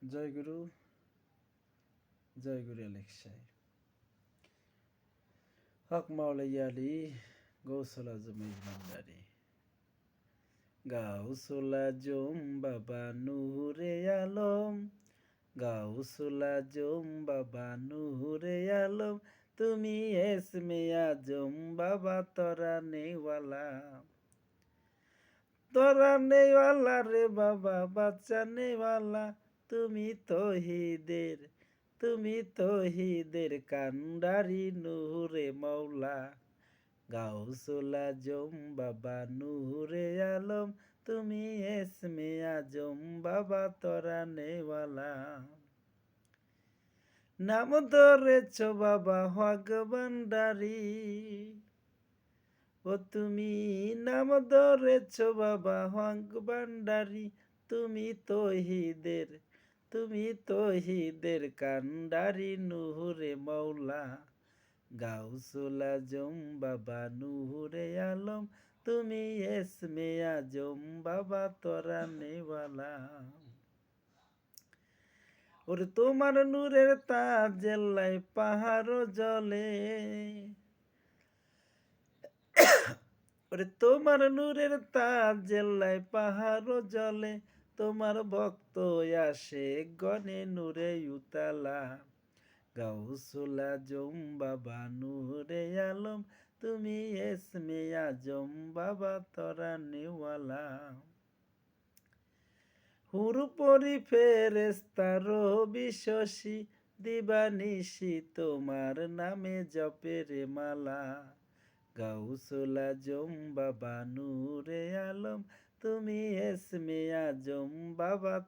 জয় গুরু আলেকসাই হক মাওলাইয়া আলী গৌসুল আজম ইজমান্দারি গাউসুল আজম বাবা নূরে আলম গাউসুল আজম বাবা নূরে আলম তুমি এসমে আজম বাবা তোরা নেওয়ালা রে বাবা বাচ্চা নেওয়ালা তুমি তহিদের কান্ডারি নূরে মৌলা গাউসুল আজম বাবা নূরে আলম তুমি এসমে আজম বাবা তোরা নেওয়ালা নাম ধরেছ বাবা হক ভান্ডারি ও তুমি নাম ধরেছ বাবা হক ভান্ডারি তুমি তহিদের কান্ডারি নূরে মৌলা গাউসুল আজম বাবা নূরে আলম তুমি এসমে আজম বাবা তোরা নেওয়ালা ওরে তোমার নূরের তাজেল্লাই পাহাড় জলে ওরে তোমার নূরের তাজেল্লাই পাহাড় জলে তোমার ভক্ত আসে গনে নূরে উতালা গাউসুল আজম বাবা নূরে আলম তুমি এসমে আজম বাবা তোরা নেওয়ালা হুরুপরি ফেরেস্তার বিশ্বসী দিবানিশি তোমার নামে জপের মালা গাউসুল আজম বাবা নূরে আলম তুমি এসমে আজম বাবা